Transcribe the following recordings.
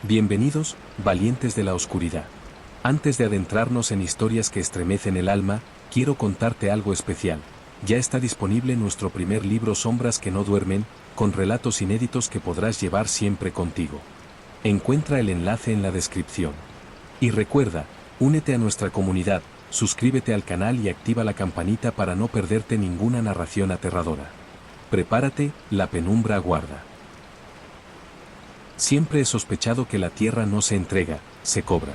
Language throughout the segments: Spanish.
Bienvenidos, valientes de la oscuridad. Antes de adentrarnos en historias que estremecen el alma, quiero contarte algo especial. Ya está disponible nuestro primer libro Sombras que no duermen, con relatos inéditos que podrás llevar siempre contigo. Encuentra el enlace en la descripción. Y recuerda, únete a nuestra comunidad, suscríbete al canal y activa la campanita para no perderte ninguna narración aterradora. Prepárate, la penumbra aguarda. Siempre he sospechado que la tierra no se entrega, se cobra.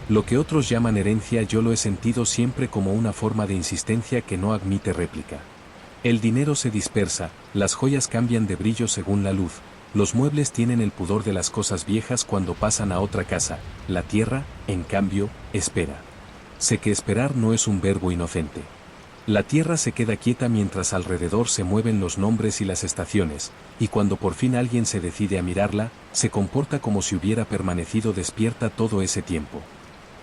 Lo que otros llaman herencia yo lo he sentido siempre como una forma de insistencia que no admite réplica. El dinero se dispersa, las joyas cambian de brillo según la luz, los muebles tienen el pudor de las cosas viejas cuando pasan a otra casa, la tierra, en cambio, espera. Sé que esperar no es un verbo inocente. La tierra se queda quieta mientras alrededor se mueven los nombres y las estaciones, y cuando por fin alguien se decide a mirarla, se comporta como si hubiera permanecido despierta todo ese tiempo.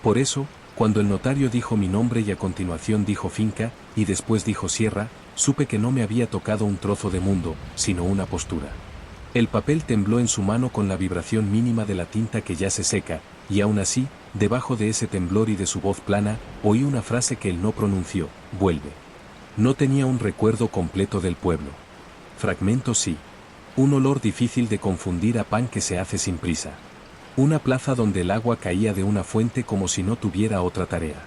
Por eso, cuando el notario dijo mi nombre y a continuación dijo finca, y después dijo sierra, supe que no me había tocado un trozo de mundo, sino una postura. El papel tembló en su mano con la vibración mínima de la tinta que ya se seca, y aún así, debajo de ese temblor y de su voz plana, oí una frase que él no pronunció: vuelve. No tenía un recuerdo completo del pueblo. Fragmentos sí. Un olor difícil de confundir a pan que se hace sin prisa. Una plaza donde el agua caía de una fuente como si no tuviera otra tarea.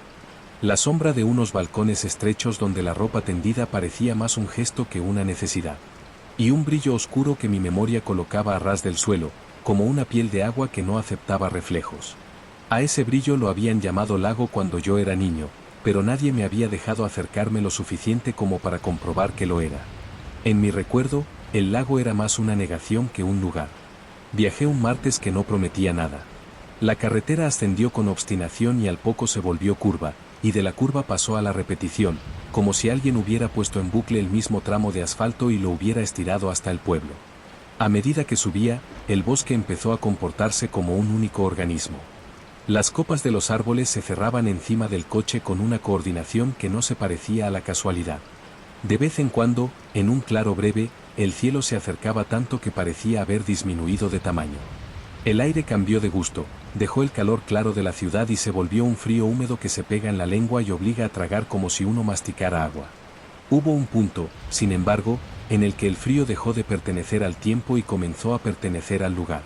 La sombra de unos balcones estrechos donde la ropa tendida parecía más un gesto que una necesidad. Y un brillo oscuro que mi memoria colocaba a ras del suelo, como una piel de agua que no aceptaba reflejos. A ese brillo lo habían llamado lago cuando yo era niño, pero nadie me había dejado acercarme lo suficiente como para comprobar que lo era. En mi recuerdo, el lago era más una negación que un lugar. Viajé un martes que no prometía nada. La carretera ascendió con obstinación y al poco se volvió curva, y de la curva pasó a la repetición, como si alguien hubiera puesto en bucle el mismo tramo de asfalto y lo hubiera estirado hasta el pueblo. A medida que subía, el bosque empezó a comportarse como un único organismo. Las copas de los árboles se cerraban encima del coche con una coordinación que no se parecía a la casualidad. De vez en cuando, en un claro breve, el cielo se acercaba tanto que parecía haber disminuido de tamaño. El aire cambió de gusto, dejó el calor claro de la ciudad y se volvió un frío húmedo que se pega en la lengua y obliga a tragar como si uno masticara agua. Hubo un punto, sin embargo, en el que el frío dejó de pertenecer al tiempo y comenzó a pertenecer al lugar.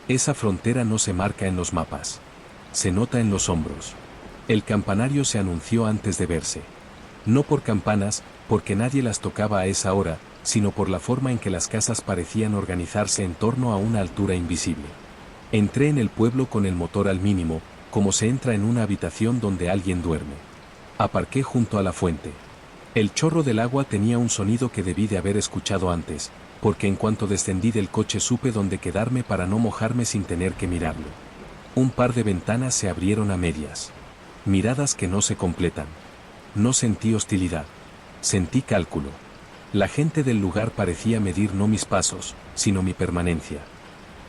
Esa frontera no se marca en los mapas. Se nota en los hombros. El campanario se anunció antes de verse. No por campanas, porque nadie las tocaba a esa hora, sino por la forma en que las casas parecían organizarse en torno a una altura invisible. Entré en el pueblo con el motor al mínimo, como se entra en una habitación donde alguien duerme. Aparqué junto a la fuente. El chorro del agua tenía un sonido que debí de haber escuchado antes, porque en cuanto descendí del coche supe dónde quedarme para no mojarme sin tener que mirarlo. Un par de ventanas se abrieron a medias. Miradas que no se completan. No sentí hostilidad. Sentí cálculo. La gente del lugar parecía medir no mis pasos, sino mi permanencia.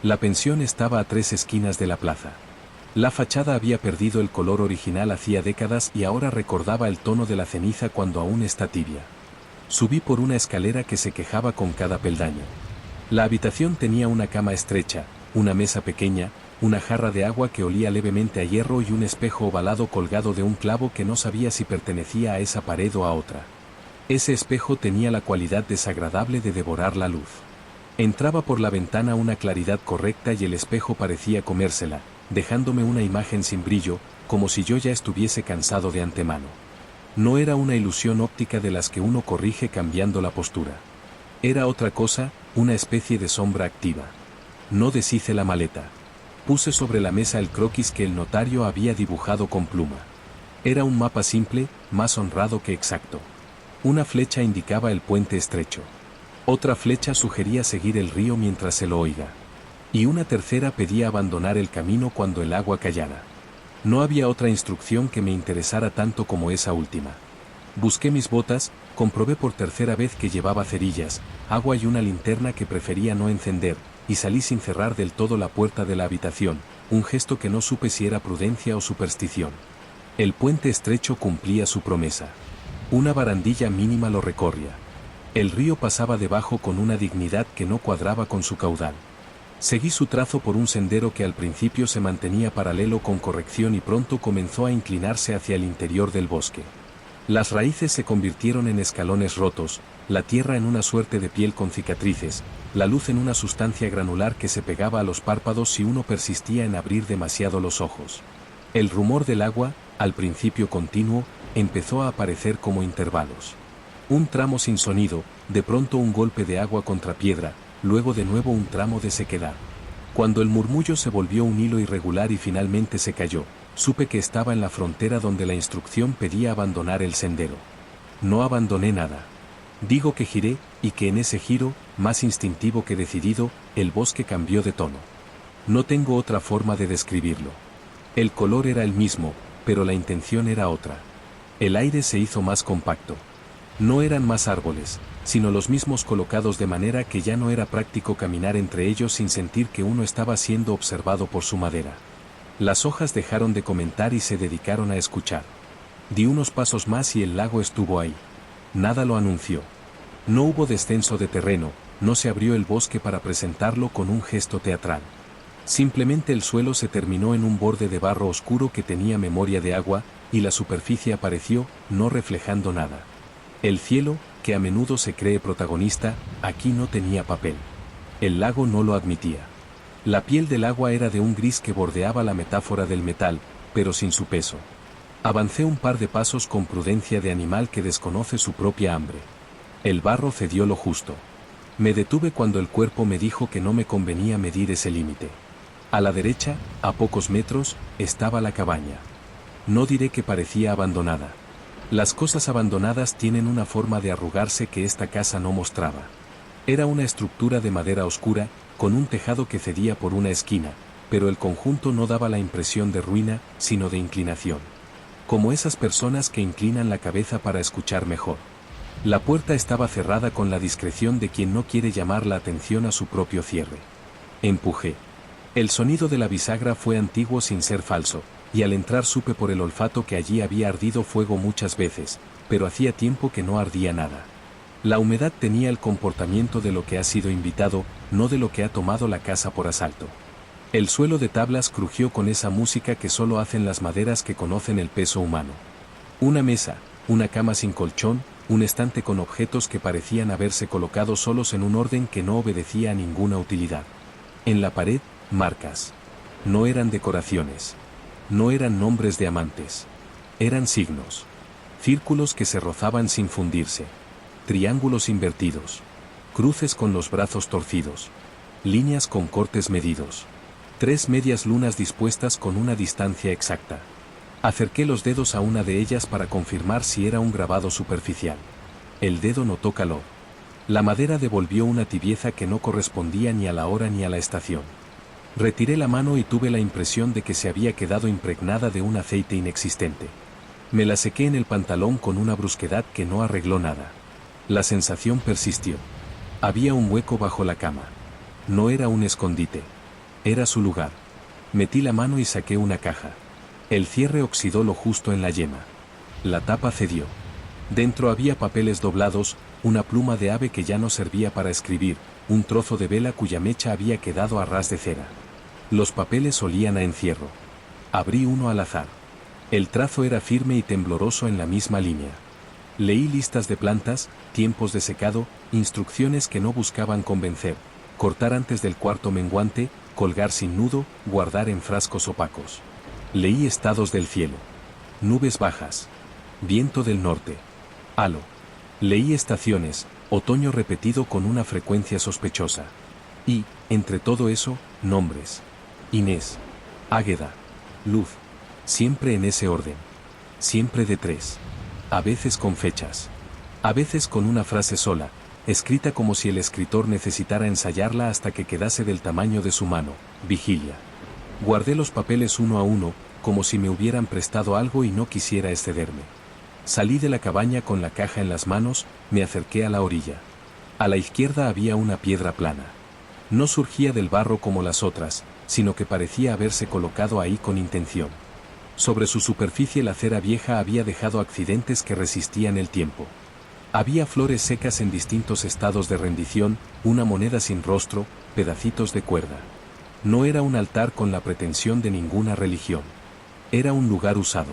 La pensión estaba a 3 esquinas de la plaza. La fachada había perdido el color original hacía décadas y ahora recordaba el tono de la ceniza cuando aún está tibia. Subí por una escalera que se quejaba con cada peldaño. La habitación tenía una cama estrecha, una mesa pequeña, una jarra de agua que olía levemente a hierro y un espejo ovalado colgado de un clavo que no sabía si pertenecía a esa pared o a otra. Ese espejo tenía la cualidad desagradable de devorar la luz. Entraba por la ventana una claridad correcta y el espejo parecía comérsela, dejándome una imagen sin brillo, como si yo ya estuviese cansado de antemano. No era una ilusión óptica de las que uno corrige cambiando la postura. Era otra cosa, una especie de sombra activa. No deshice la maleta. Puse sobre la mesa el croquis que el notario había dibujado con pluma. Era un mapa simple, más honrado que exacto. Una flecha indicaba el puente estrecho. Otra flecha sugería seguir el río mientras se lo oiga. Y una tercera pedía abandonar el camino cuando el agua callara. No había otra instrucción que me interesara tanto como esa última. Busqué mis botas, comprobé por tercera vez que llevaba cerillas, agua y una linterna que prefería no encender, y salí sin cerrar del todo la puerta de la habitación, un gesto que no supe si era prudencia o superstición. El puente estrecho cumplía su promesa. Una barandilla mínima lo recorría. El río pasaba debajo con una dignidad que no cuadraba con su caudal. Seguí su trazo por un sendero que al principio se mantenía paralelo con corrección y pronto comenzó a inclinarse hacia el interior del bosque. Las raíces se convirtieron en escalones rotos, la tierra en una suerte de piel con cicatrices, la luz en una sustancia granular que se pegaba a los párpados si uno persistía en abrir demasiado los ojos. El rumor del agua, al principio continuo, empezó a aparecer como intervalos. Un tramo sin sonido, de pronto un golpe de agua contra piedra, luego de nuevo un tramo de sequedad. Cuando el murmullo se volvió un hilo irregular y finalmente se cayó, supe que estaba en la frontera donde la instrucción pedía abandonar el sendero. No abandoné nada. Digo que giré, y que en ese giro, más instintivo que decidido, el bosque cambió de tono. No tengo otra forma de describirlo. El color era el mismo, pero la intención era otra. El aire se hizo más compacto. No eran más árboles, sino los mismos colocados de manera que ya no era práctico caminar entre ellos sin sentir que uno estaba siendo observado por su madera. Las hojas dejaron de comentar y se dedicaron a escuchar. Di unos pasos más y el lago estuvo ahí. Nada lo anunció. No hubo descenso de terreno, no se abrió el bosque para presentarlo con un gesto teatral. Simplemente el suelo se terminó en un borde de barro oscuro que tenía memoria de agua, y la superficie apareció, no reflejando nada. El cielo, que a menudo se cree protagonista, aquí no tenía papel. El lago no lo admitía. La piel del agua era de un gris que bordeaba la metáfora del metal, pero sin su peso. Avancé un par de pasos con prudencia de animal que desconoce su propia hambre. El barro cedió lo justo. Me detuve cuando el cuerpo me dijo que no me convenía medir ese límite. A la derecha, a pocos metros, estaba la cabaña. No diré que parecía abandonada. Las cosas abandonadas tienen una forma de arrugarse que esta casa no mostraba. Era una estructura de madera oscura, con un tejado que cedía por una esquina, pero el conjunto no daba la impresión de ruina, sino de inclinación. Como esas personas que inclinan la cabeza para escuchar mejor. La puerta estaba cerrada con la discreción de quien no quiere llamar la atención a su propio cierre. Empujé. El sonido de la bisagra fue antiguo sin ser falso, y al entrar supe por el olfato que allí había ardido fuego muchas veces, pero hacía tiempo que no ardía nada. La humedad tenía el comportamiento de lo que ha sido invitado, no de lo que ha tomado la casa por asalto. El suelo de tablas crujió con esa música que solo hacen las maderas que conocen el peso humano. Una mesa, una cama sin colchón, un estante con objetos que parecían haberse colocado solos en un orden que no obedecía a ninguna utilidad. En la pared, marcas. No eran decoraciones. No eran nombres de amantes. Eran signos. Círculos que se rozaban sin fundirse. Triángulos invertidos. Cruces con los brazos torcidos. Líneas con cortes medidos. 3 medias lunas dispuestas con una distancia exacta. Acerqué los dedos a una de ellas para confirmar si era un grabado superficial. El dedo notó calor. La madera devolvió una tibieza que no correspondía ni a la hora ni a la estación. Retiré la mano y tuve la impresión de que se había quedado impregnada de un aceite inexistente. Me la sequé en el pantalón con una brusquedad que no arregló nada. La sensación persistió. Había un hueco bajo la cama. No era un escondite. Era su lugar. Metí la mano y saqué una caja. El cierre oxidó lo justo en la yema. La tapa cedió. Dentro había papeles doblados, una pluma de ave que ya no servía para escribir, un trozo de vela cuya mecha había quedado a ras de cera. Los papeles olían a encierro. Abrí uno al azar. El trazo era firme y tembloroso en la misma línea. Leí listas de plantas, tiempos de secado, instrucciones que no buscaban convencer, cortar antes del cuarto menguante, colgar sin nudo, guardar en frascos opacos. Leí estados del cielo. Nubes bajas. Viento del norte. Halo. Leí estaciones, otoño repetido con una frecuencia sospechosa. Y, entre todo eso, nombres. Inés. Águeda. Luz. Siempre en ese orden. Siempre de 3. A veces con fechas. A veces con una frase sola, escrita como si el escritor necesitara ensayarla hasta que quedase del tamaño de su mano. Vigilia. Guardé los papeles uno a uno, como si me hubieran prestado algo y no quisiera excederme. Salí de la cabaña con la caja en las manos, me acerqué a la orilla. A la izquierda había una piedra plana. No surgía del barro como las otras, sino que parecía haberse colocado ahí con intención. Sobre su superficie la cera vieja había dejado accidentes que resistían el tiempo. Había flores secas en distintos estados de rendición, una moneda sin rostro, pedacitos de cuerda. No era un altar con la pretensión de ninguna religión. Era un lugar usado.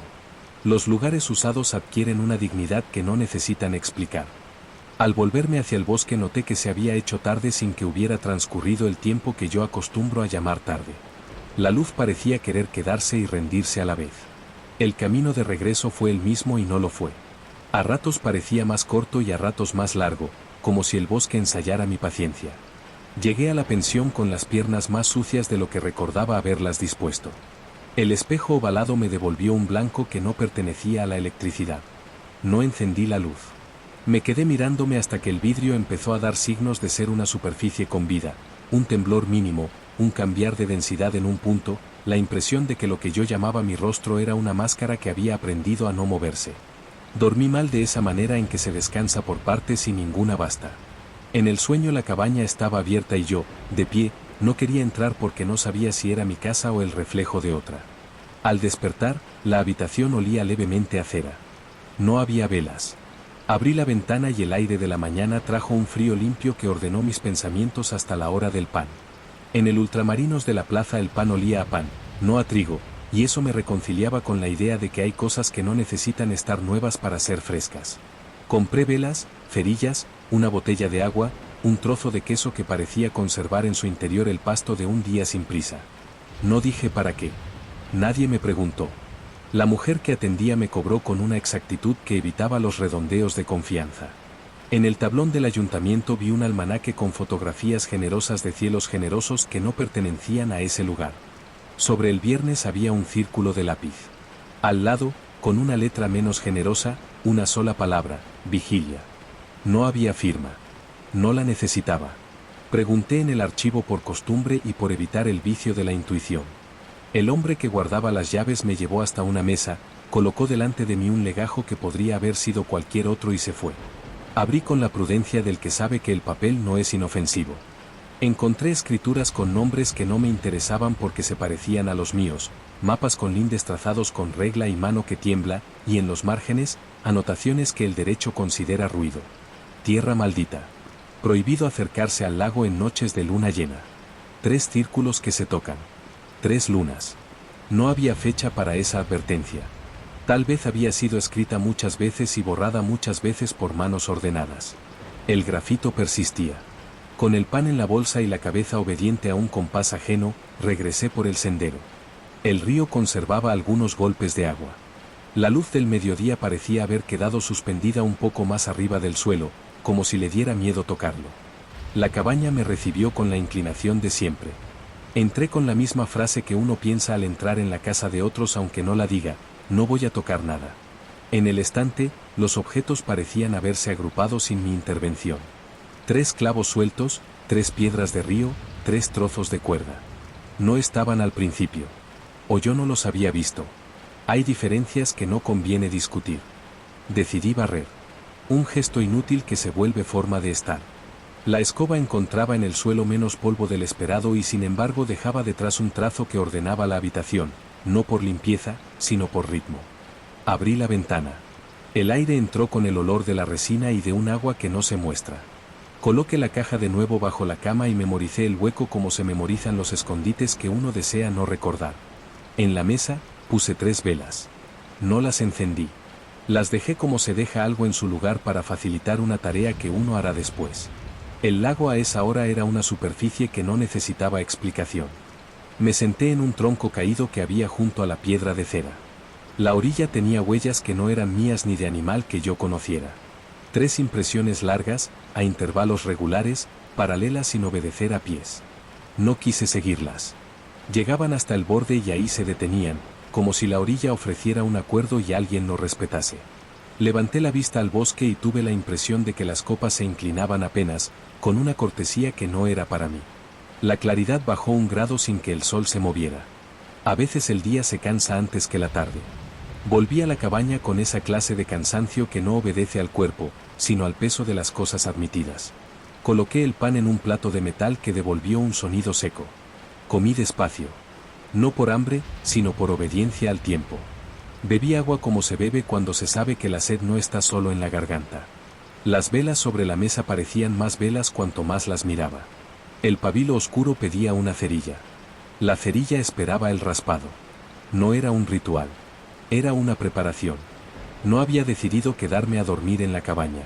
Los lugares usados adquieren una dignidad que no necesitan explicar. Al volverme hacia el bosque noté que se había hecho tarde sin que hubiera transcurrido el tiempo que yo acostumbro a llamar tarde. La luz parecía querer quedarse y rendirse a la vez. El camino de regreso fue el mismo y no lo fue. A ratos parecía más corto y a ratos más largo, como si el bosque ensayara mi paciencia. Llegué a la pensión con las piernas más sucias de lo que recordaba haberlas dispuesto. El espejo ovalado me devolvió un blanco que no pertenecía a la electricidad. No encendí la luz. Me quedé mirándome hasta que el vidrio empezó a dar signos de ser una superficie con vida, un temblor mínimo, un cambiar de densidad en un punto, la impresión de que lo que yo llamaba mi rostro era una máscara que había aprendido a no moverse. Dormí mal de esa manera en que se descansa por partes y ninguna basta. En el sueño la cabaña estaba abierta y yo, de pie, no quería entrar porque no sabía si era mi casa o el reflejo de otra. Al despertar, la habitación olía levemente a cera. No había velas. Abrí la ventana y el aire de la mañana trajo un frío limpio que ordenó mis pensamientos hasta la hora del pan. En el Ultramarinos de la plaza el pan olía a pan, no a trigo, y eso me reconciliaba con la idea de que hay cosas que no necesitan estar nuevas para ser frescas. Compré velas, cerillas, una botella de agua, un trozo de queso que parecía conservar en su interior el pasto de un día sin prisa. No dije para qué. Nadie me preguntó. La mujer que atendía me cobró con una exactitud que evitaba los redondeos de confianza. En el tablón del ayuntamiento vi un almanaque con fotografías generosas de cielos generosos que no pertenecían a ese lugar. Sobre el viernes había un círculo de lápiz. Al lado, con una letra menos generosa, una sola palabra, vigilia. No había firma. No la necesitaba. Pregunté en el archivo por costumbre y por evitar el vicio de la intuición. El hombre que guardaba las llaves me llevó hasta una mesa, colocó delante de mí un legajo que podría haber sido cualquier otro y se fue. Abrí con la prudencia del que sabe que el papel no es inofensivo. Encontré escrituras con nombres que no me interesaban porque se parecían a los míos, mapas con lindes trazados con regla y mano que tiembla, y en los márgenes, anotaciones que el derecho considera ruido. Tierra maldita. Prohibido acercarse al lago en noches de luna llena. 3 círculos que se tocan. 3 lunas. No había fecha para esa advertencia. Tal vez había sido escrita muchas veces y borrada muchas veces por manos ordenadas. El grafito persistía. Con el pan en la bolsa y la cabeza obediente a un compás ajeno, regresé por el sendero. El río conservaba algunos golpes de agua. La luz del mediodía parecía haber quedado suspendida un poco más arriba del suelo, como si le diera miedo tocarlo. La cabaña me recibió con la inclinación de siempre. Entré con la misma frase que uno piensa al entrar en la casa de otros aunque no la diga, no voy a tocar nada. En el estante, los objetos parecían haberse agrupado sin mi intervención. 3 clavos sueltos, 3 piedras de río, 3 trozos de cuerda. No estaban al principio. O yo no los había visto. Hay diferencias que no conviene discutir. Decidí barrer. Un gesto inútil que se vuelve forma de estar. La escoba encontraba en el suelo menos polvo del esperado y sin embargo dejaba detrás un trazo que ordenaba la habitación, no por limpieza, sino por ritmo. Abrí la ventana. El aire entró con el olor de la resina y de un agua que no se muestra. Coloqué la caja de nuevo bajo la cama y memoricé el hueco como se memorizan los escondites que uno desea no recordar. En la mesa, puse 3 velas. No las encendí. Las dejé como se deja algo en su lugar para facilitar una tarea que uno hará después. El lago a esa hora era una superficie que no necesitaba explicación. Me senté en un tronco caído que había junto a la piedra de cera. La orilla tenía huellas que no eran mías ni de animal que yo conociera. 3 impresiones largas, a intervalos regulares, paralelas sin obedecer a pies. No quise seguirlas. Llegaban hasta el borde y ahí se detenían, como si la orilla ofreciera un acuerdo y alguien lo respetase. Levanté la vista al bosque y tuve la impresión de que las copas se inclinaban apenas, con una cortesía que no era para mí. La claridad bajó 1 grado sin que el sol se moviera. A veces el día se cansa antes que la tarde. Volví a la cabaña con esa clase de cansancio que no obedece al cuerpo, sino al peso de las cosas admitidas. Coloqué el pan en un plato de metal que devolvió un sonido seco. Comí despacio. No por hambre, sino por obediencia al tiempo. Bebí agua como se bebe cuando se sabe que la sed no está solo en la garganta. Las velas sobre la mesa parecían más velas cuanto más las miraba. El pabilo oscuro pedía una cerilla. La cerilla esperaba el raspado. No era un ritual. Era una preparación. No había decidido quedarme a dormir en la cabaña.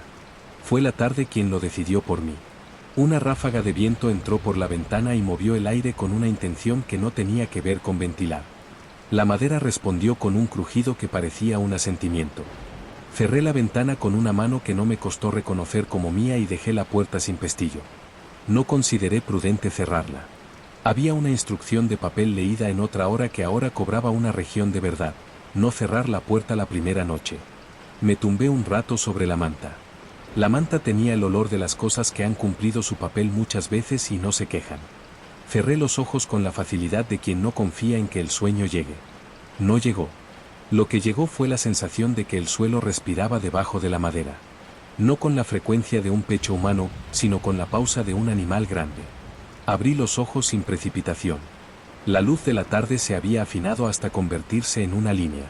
Fue la tarde quien lo decidió por mí. Una ráfaga de viento entró por la ventana y movió el aire con una intención que no tenía que ver con ventilar. La madera respondió con un crujido que parecía un asentimiento. Cerré la ventana con una mano que no me costó reconocer como mía y dejé la puerta sin pestillo. No consideré prudente cerrarla. Había una instrucción de papel leída en otra hora que ahora cobraba una región de verdad: no cerrar la puerta la primera noche. Me tumbé un rato sobre la manta. La manta tenía el olor de las cosas que han cumplido su papel muchas veces y no se quejan. Cerré los ojos con la facilidad de quien no confía en que el sueño llegue. No llegó. Lo que llegó fue la sensación de que el suelo respiraba debajo de la madera. No con la frecuencia de un pecho humano, sino con la pausa de un animal grande. Abrí los ojos sin precipitación. La luz de la tarde se había afinado hasta convertirse en una línea.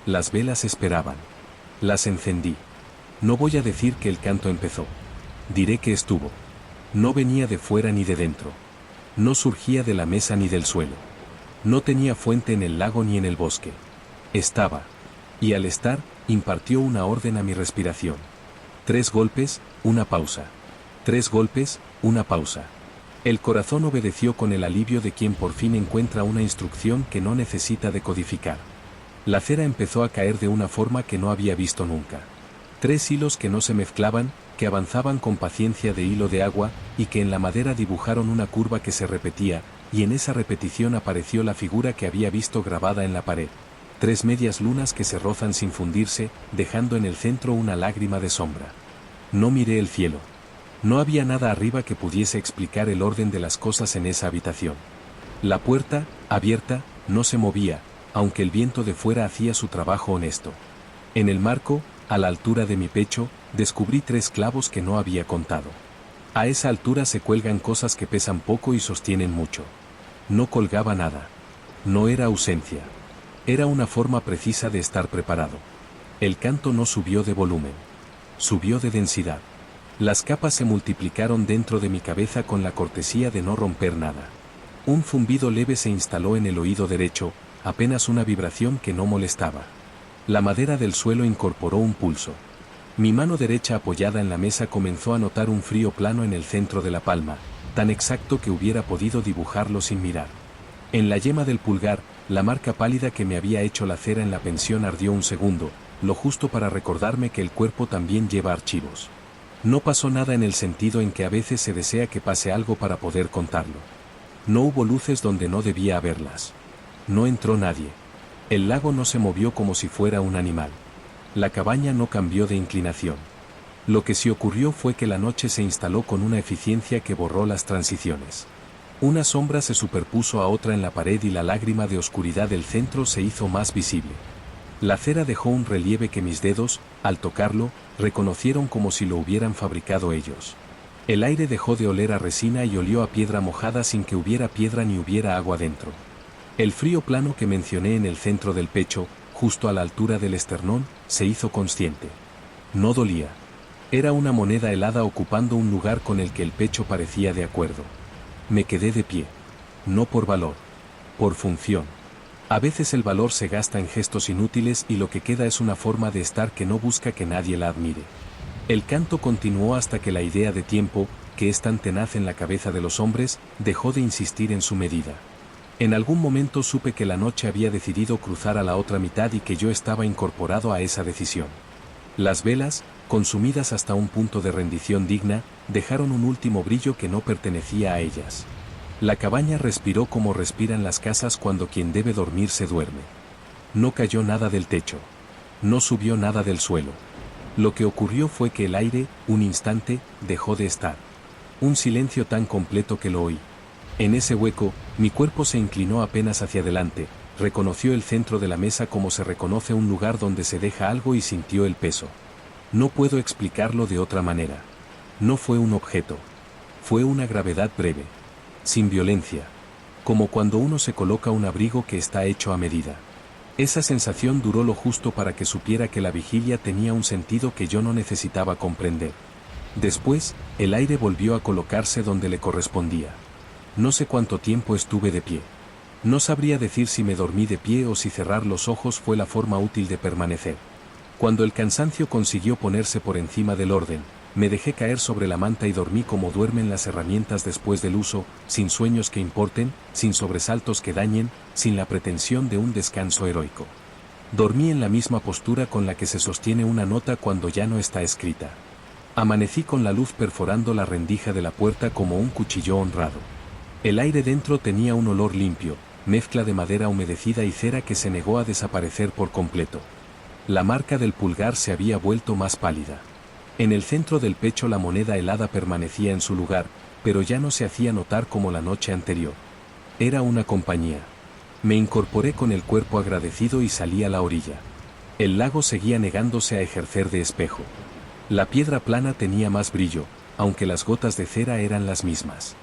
Las velas esperaban. Las encendí. No voy a decir que el canto empezó. Diré que estuvo. No venía de fuera ni de dentro. No surgía de la mesa ni del suelo. No tenía fuente en el lago ni en el bosque. Estaba. Y al estar, impartió una orden a mi respiración. 3 golpes, una pausa. 3 golpes, una pausa. El corazón obedeció con el alivio de quien por fin encuentra una instrucción que no necesita decodificar. La cera empezó a caer de una forma que no había visto nunca. 3 hilos que no se mezclaban, que avanzaban con paciencia de hilo de agua, y que en la madera dibujaron una curva que se repetía, y en esa repetición apareció la figura que había visto grabada en la pared. 3 medias lunas que se rozan sin fundirse, dejando en el centro una lágrima de sombra. No miré el cielo. No había nada arriba que pudiese explicar el orden de las cosas en esa habitación. La puerta, abierta, no se movía, aunque el viento de fuera hacía su trabajo honesto. En el marco, a la altura de mi pecho, descubrí 3 clavos que no había contado. A esa altura se cuelgan cosas que pesan poco y sostienen mucho. No colgaba nada. No era ausencia. Era una forma precisa de estar preparado. El canto no subió de volumen. Subió de densidad. Las capas se multiplicaron dentro de mi cabeza con la cortesía de no romper nada. Un zumbido leve se instaló en el oído derecho, apenas una vibración que no molestaba. La madera del suelo incorporó un pulso. Mi mano derecha apoyada en la mesa comenzó a notar un frío plano en el centro de la palma, tan exacto que hubiera podido dibujarlo sin mirar. En la yema del pulgar, la marca pálida que me había hecho la cera en la pensión ardió un segundo, lo justo para recordarme que el cuerpo también lleva archivos. No pasó nada en el sentido en que a veces se desea que pase algo para poder contarlo. No hubo luces donde no debía haberlas. No entró nadie. El lago no se movió como si fuera un animal. La cabaña no cambió de inclinación. Lo que sí ocurrió fue que la noche se instaló con una eficiencia que borró las transiciones. Una sombra se superpuso a otra en la pared y la lágrima de oscuridad del centro se hizo más visible. La cera dejó un relieve que mis dedos, al tocarlo, reconocieron como si lo hubieran fabricado ellos. El aire dejó de oler a resina y olió a piedra mojada sin que hubiera piedra ni hubiera agua dentro. El frío plano que mencioné en el centro del pecho, justo a la altura del esternón, se hizo consciente. No dolía. Era una moneda helada ocupando un lugar con el que el pecho parecía de acuerdo. Me quedé de pie. No por valor. Por función. A veces el valor se gasta en gestos inútiles y lo que queda es una forma de estar que no busca que nadie la admire. El canto continuó hasta que la idea de tiempo, que es tan tenaz en la cabeza de los hombres, dejó de insistir en su medida. En algún momento supe que la noche había decidido cruzar a la otra mitad y que yo estaba incorporado a esa decisión. Las velas, consumidas hasta un punto de rendición digna, dejaron un último brillo que no pertenecía a ellas. La cabaña respiró como respiran las casas cuando quien debe dormir se duerme. No cayó nada del techo. No subió nada del suelo. Lo que ocurrió fue que el aire, un instante, dejó de estar. Un silencio tan completo que lo oí. En ese hueco, mi cuerpo se inclinó apenas hacia adelante, reconoció el centro de la mesa como se reconoce un lugar donde se deja algo y sintió el peso. No puedo explicarlo de otra manera. No fue un objeto. Fue una gravedad breve. Sin violencia. Como cuando uno se coloca un abrigo que está hecho a medida. Esa sensación duró lo justo para que supiera que la vigilia tenía un sentido que yo no necesitaba comprender. Después, el aire volvió a colocarse donde le correspondía. No sé cuánto tiempo estuve de pie. No sabría decir si me dormí de pie o si cerrar los ojos fue la forma útil de permanecer. Cuando el cansancio consiguió ponerse por encima del orden, me dejé caer sobre la manta y dormí como duermen las herramientas después del uso, sin sueños que importen, sin sobresaltos que dañen, sin la pretensión de un descanso heroico. Dormí en la misma postura con la que se sostiene una nota cuando ya no está escrita. Amanecí con la luz perforando la rendija de la puerta como un cuchillo honrado. El aire dentro tenía un olor limpio, mezcla de madera humedecida y cera que se negó a desaparecer por completo. La marca del pulgar se había vuelto más pálida. En el centro del pecho la moneda helada permanecía en su lugar, pero ya no se hacía notar como la noche anterior. Era una compañía. Me incorporé con el cuerpo agradecido y salí a la orilla. El lago seguía negándose a ejercer de espejo. La piedra plana tenía más brillo, aunque las gotas de cera eran las mismas.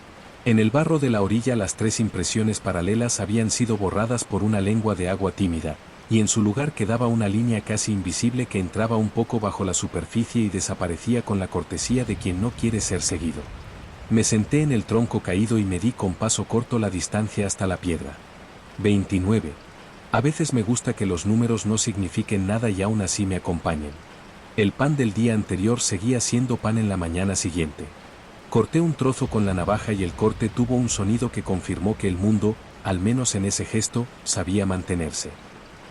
En el barro de la orilla las tres impresiones paralelas habían sido borradas por una lengua de agua tímida, y en su lugar quedaba una línea casi invisible que entraba un poco bajo la superficie y desaparecía con la cortesía de quien no quiere ser seguido. Me senté en el tronco caído y medí con paso corto la distancia hasta la piedra. 29. A veces me gusta que los números no signifiquen nada y aún así me acompañen. El pan del día anterior seguía siendo pan en la mañana siguiente. Corté un trozo con la navaja y el corte tuvo un sonido que confirmó que el mundo, al menos en ese gesto, sabía mantenerse.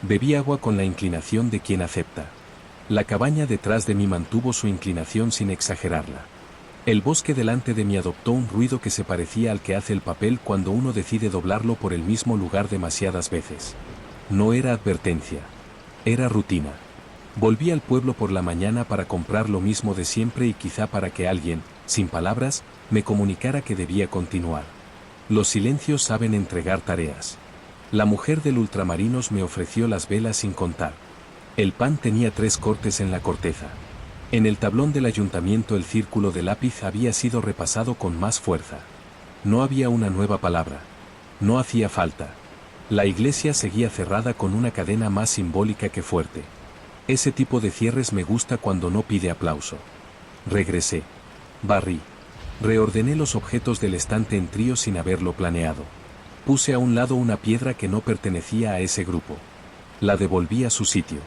Bebí agua con la inclinación de quien acepta. La cabaña detrás de mí mantuvo su inclinación sin exagerarla. El bosque delante de mí adoptó un ruido que se parecía al que hace el papel cuando uno decide doblarlo por el mismo lugar demasiadas veces. No era advertencia. Era rutina. Volví al pueblo por la mañana para comprar lo mismo de siempre y quizá para que alguien, sin palabras, me comunicara que debía continuar. Los silencios saben entregar tareas. La mujer del ultramarinos me ofreció las velas sin contar. El pan tenía 3 cortes en la corteza. En el tablón del ayuntamiento el círculo de lápiz había sido repasado con más fuerza. No había una nueva palabra. No hacía falta. La iglesia seguía cerrada con una cadena más simbólica que fuerte. Ese tipo de cierres me gusta cuando no pide aplauso. Regresé. Barrí. Reordené los objetos del estante en trío sin haberlo planeado. Puse a un lado una piedra que no pertenecía a ese grupo. La devolví a su sitio.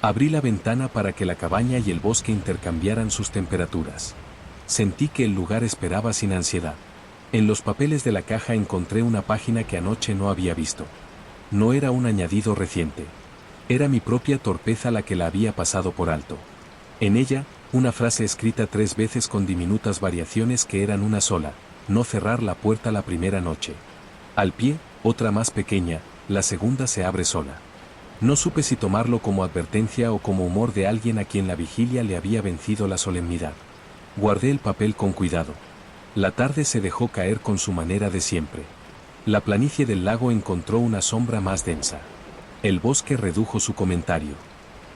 Abrí la ventana para que la cabaña y el bosque intercambiaran sus temperaturas. Sentí que el lugar esperaba sin ansiedad. En los papeles de la caja encontré una página que anoche no había visto. No era un añadido reciente. Era mi propia torpeza la que la había pasado por alto. En ella, una frase escrita 3 veces con diminutas variaciones que eran una sola: no cerrar la puerta la primera noche. Al pie, otra más pequeña: la segunda se abre sola. No supe si tomarlo como advertencia o como humor de alguien a quien la vigilia le había vencido la solemnidad. Guardé el papel con cuidado. La tarde se dejó caer con su manera de siempre. La planicie del lago encontró una sombra más densa. El bosque redujo su comentario.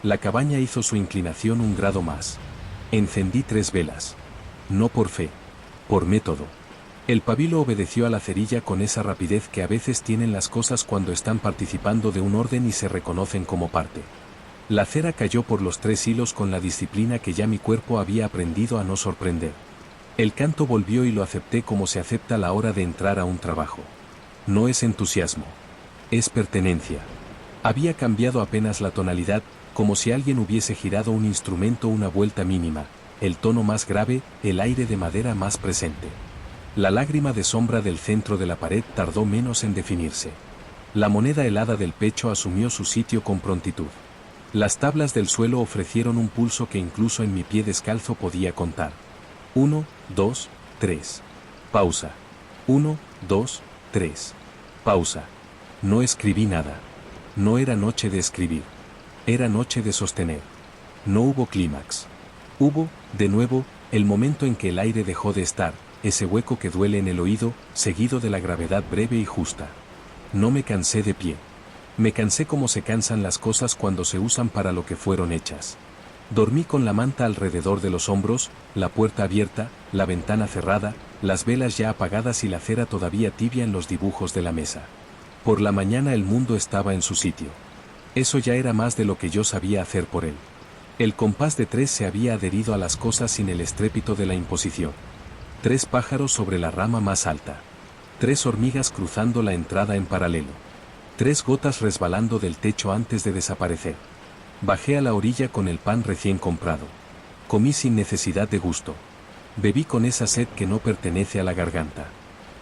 La cabaña hizo su inclinación un grado más. Encendí 3 velas. No por fe. Por método. El pabilo obedeció a la cerilla con esa rapidez que a veces tienen las cosas cuando están participando de un orden y se reconocen como parte. La cera cayó por los 3 hilos con la disciplina que ya mi cuerpo había aprendido a no sorprender. El canto volvió y lo acepté como se acepta la hora de entrar a un trabajo. No es entusiasmo. Es pertenencia. Había cambiado apenas la tonalidad, como si alguien hubiese girado un instrumento una vuelta mínima, el tono más grave, el aire de madera más presente. La lágrima de sombra del centro de la pared tardó menos en definirse. La moneda helada del pecho asumió su sitio con prontitud. Las tablas del suelo ofrecieron un pulso que incluso en mi pie descalzo podía contar. 1, 2, 3. Pausa. 1, 2, 3. Pausa. No escribí nada. No era noche de escribir. Era noche de sostener. No hubo clímax. Hubo, de nuevo, el momento en que el aire dejó de estar, ese hueco que duele en el oído, seguido de la gravedad breve y justa. No me cansé de pie. Me cansé como se cansan las cosas cuando se usan para lo que fueron hechas. Dormí con la manta alrededor de los hombros, la puerta abierta, la ventana cerrada, las velas ya apagadas y la cera todavía tibia en los dibujos de la mesa. Por la mañana el mundo estaba en su sitio. Eso ya era más de lo que yo sabía hacer por él. El compás de 3 se había adherido a las cosas sin el estrépito de la imposición. 3 pájaros sobre la rama más alta. 3 hormigas cruzando la entrada en paralelo. 3 gotas resbalando del techo antes de desaparecer. Bajé a la orilla con el pan recién comprado. Comí sin necesidad de gusto. Bebí con esa sed que no pertenece a la garganta.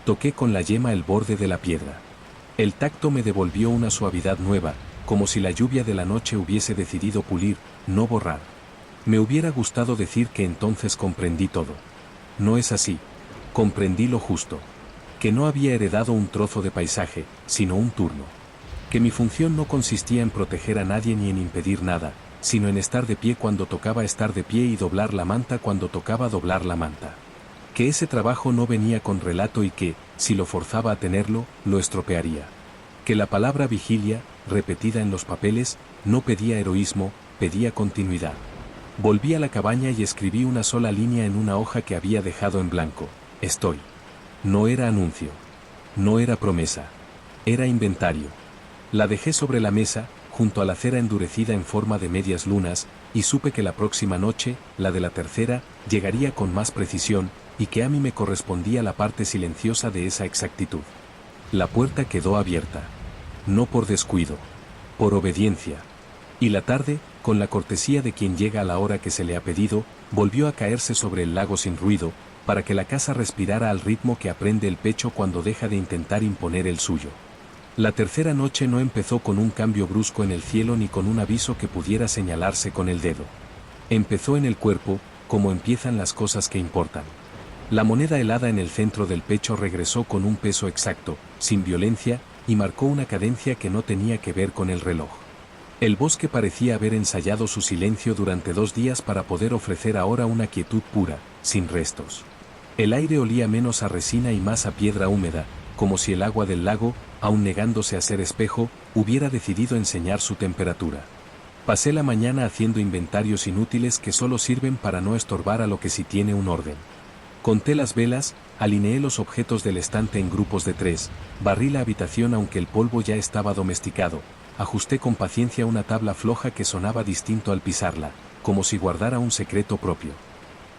Toqué con la yema el borde de la piedra. El tacto me devolvió una suavidad nueva, como si la lluvia de la noche hubiese decidido pulir, no borrar. Me hubiera gustado decir que entonces comprendí todo. No es así. Comprendí lo justo. Que no había heredado un trozo de paisaje, sino un turno. Que mi función no consistía en proteger a nadie ni en impedir nada, sino en estar de pie cuando tocaba estar de pie y doblar la manta cuando tocaba doblar la manta. Que ese trabajo no venía con relato y que, si lo forzaba a tenerlo, lo estropearía. Que la palabra vigilia, repetida en los papeles, no pedía heroísmo, pedía continuidad. Volví a la cabaña y escribí una sola línea en una hoja que había dejado en blanco. Estoy. No era anuncio. No era promesa. Era inventario. La dejé sobre la mesa, junto a la cera endurecida en forma de medias lunas, y supe que la próxima noche, la de la tercera, llegaría con más precisión, y que a mí me correspondía la parte silenciosa de esa exactitud. La puerta quedó abierta. No por descuido. Por obediencia. Y la tarde, con la cortesía de quien llega a la hora que se le ha pedido, volvió a caerse sobre el lago sin ruido, para que la casa respirara al ritmo que aprende el pecho cuando deja de intentar imponer el suyo. La tercera noche no empezó con un cambio brusco en el cielo ni con un aviso que pudiera señalarse con el dedo. Empezó en el cuerpo, como empiezan las cosas que importan. La moneda helada en el centro del pecho regresó con un peso exacto, sin violencia, y marcó una cadencia que no tenía que ver con el reloj. El bosque parecía haber ensayado su silencio durante 2 días para poder ofrecer ahora una quietud pura, sin restos. El aire olía menos a resina y más a piedra húmeda, como si el agua del lago, aun negándose a ser espejo, hubiera decidido enseñar su temperatura. Pasé la mañana haciendo inventarios inútiles que solo sirven para no estorbar a lo que sí tiene un orden. Conté las velas, alineé los objetos del estante en grupos de 3, barrí la habitación aunque el polvo ya estaba domesticado, ajusté con paciencia una tabla floja que sonaba distinto al pisarla, como si guardara un secreto propio.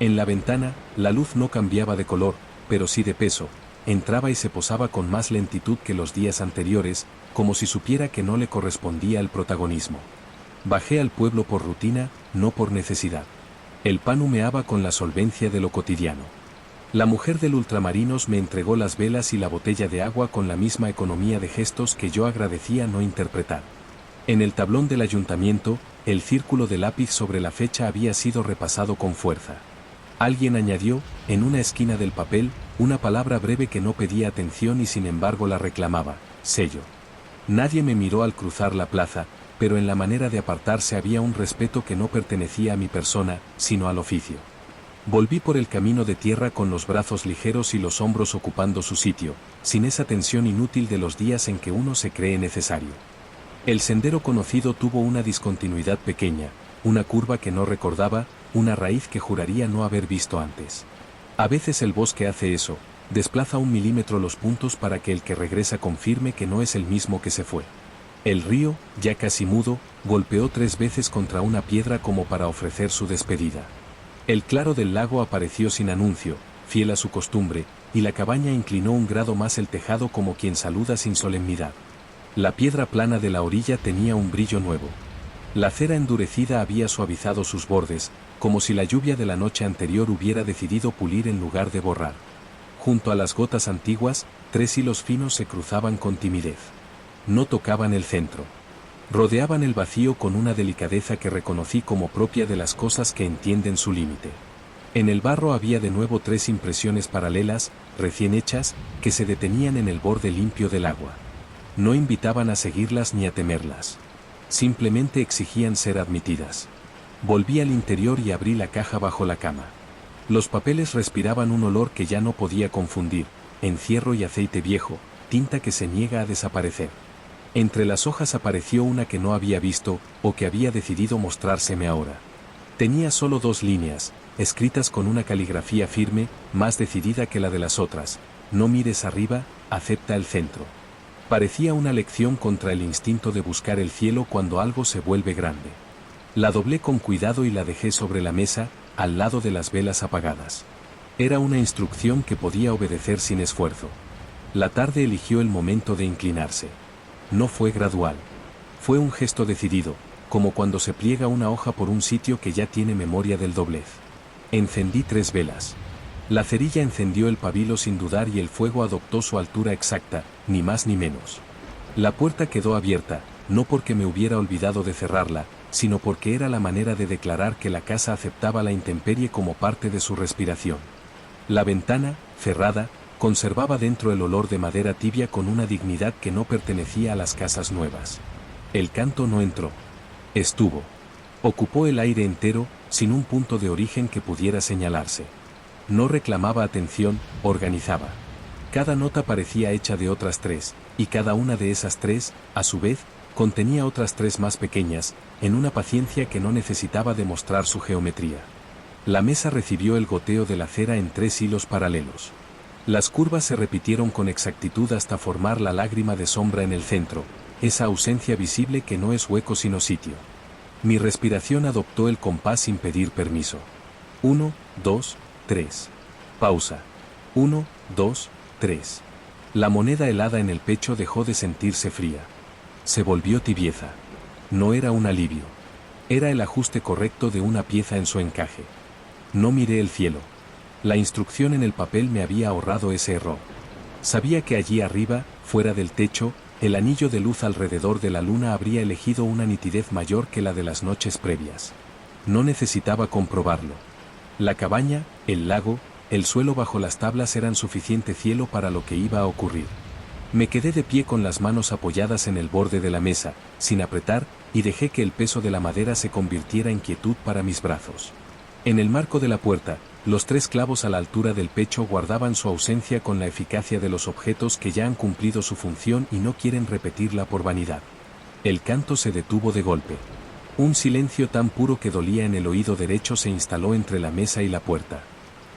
En la ventana, la luz no cambiaba de color, pero sí de peso, entraba y se posaba con más lentitud que los días anteriores, como si supiera que no le correspondía el protagonismo. Bajé al pueblo por rutina, no por necesidad. El pan humeaba con la solvencia de lo cotidiano. La mujer del ultramarinos me entregó las velas y la botella de agua con la misma economía de gestos que yo agradecía no interpretar. En el tablón del ayuntamiento, el círculo de lápiz sobre la fecha había sido repasado con fuerza. Alguien añadió, en una esquina del papel, una palabra breve que no pedía atención y sin embargo la reclamaba: sello. Nadie me miró al cruzar la plaza, pero en la manera de apartarse había un respeto que no pertenecía a mi persona, sino al oficio. Volví por el camino de tierra con los brazos ligeros y los hombros ocupando su sitio, sin esa tensión inútil de los días en que uno se cree necesario. El sendero conocido tuvo una discontinuidad pequeña, una curva que no recordaba, una raíz que juraría no haber visto antes. A veces el bosque hace eso, desplaza 1 milímetro los puntos para que el que regresa confirme que no es el mismo que se fue. El río, ya casi mudo, golpeó 3 veces contra una piedra como para ofrecer su despedida. El claro del lago apareció sin anuncio, fiel a su costumbre, y la cabaña inclinó 1 grado más el tejado como quien saluda sin solemnidad. La piedra plana de la orilla tenía un brillo nuevo. La cera endurecida había suavizado sus bordes, como si la lluvia de la noche anterior hubiera decidido pulir en lugar de borrar. Junto a las gotas antiguas, 3 hilos finos se cruzaban con timidez. No tocaban el centro. Rodeaban el vacío con una delicadeza que reconocí como propia de las cosas que entienden su límite. En el barro había de nuevo 3 impresiones paralelas, recién hechas, que se detenían en el borde limpio del agua. No invitaban a seguirlas ni a temerlas. Simplemente exigían ser admitidas. Volví al interior y abrí la caja bajo la cama. Los papeles respiraban un olor que ya no podía confundir, encierro y aceite viejo, tinta que se niega a desaparecer. Entre las hojas apareció una que no había visto, o que había decidido mostrárseme ahora. Tenía solo 2 líneas, escritas con una caligrafía firme, más decidida que la de las otras: no mires arriba, acepta el centro. Parecía una lección contra el instinto de buscar el cielo cuando algo se vuelve grande. La doblé con cuidado y la dejé sobre la mesa, al lado de las velas apagadas. Era una instrucción que podía obedecer sin esfuerzo. La tarde eligió el momento de inclinarse. No fue gradual. Fue un gesto decidido, como cuando se pliega una hoja por un sitio que ya tiene memoria del doblez. Encendí 3 velas. La cerilla encendió el pabilo sin dudar y el fuego adoptó su altura exacta, ni más ni menos. La puerta quedó abierta, no porque me hubiera olvidado de cerrarla, sino porque era la manera de declarar que la casa aceptaba la intemperie como parte de su respiración. La ventana, cerrada, conservaba dentro el olor de madera tibia con una dignidad que no pertenecía a las casas nuevas. El canto no entró. Estuvo. Ocupó el aire entero, sin un punto de origen que pudiera señalarse. No reclamaba atención, organizaba. Cada nota parecía hecha de otras 3, y cada una de esas 3, a su vez, contenía otras 3 más pequeñas, en una paciencia que no necesitaba demostrar su geometría. La mesa recibió el goteo de la cera en 3 hilos paralelos. Las curvas se repitieron con exactitud hasta formar la lágrima de sombra en el centro, esa ausencia visible que no es hueco sino sitio. Mi respiración adoptó el compás sin pedir permiso. 1, 2, 3. Pausa. 1, 2, 3. La moneda helada en el pecho dejó de sentirse fría. Se volvió tibieza. No era un alivio. Era el ajuste correcto de una pieza en su encaje. No miré el cielo. La instrucción en el papel me había ahorrado ese error. Sabía que allí arriba, fuera del techo, el anillo de luz alrededor de la luna habría elegido una nitidez mayor que la de las noches previas. No necesitaba comprobarlo. La cabaña, el lago, el suelo bajo las tablas eran suficiente cielo para lo que iba a ocurrir. Me quedé de pie con las manos apoyadas en el borde de la mesa, sin apretar, y dejé que el peso de la madera se convirtiera en quietud para mis brazos. En el marco de la puerta, los 3 clavos a la altura del pecho guardaban su ausencia con la eficacia de los objetos que ya han cumplido su función y no quieren repetirla por vanidad. El canto se detuvo de golpe. Un silencio tan puro que dolía en el oído derecho se instaló entre la mesa y la puerta.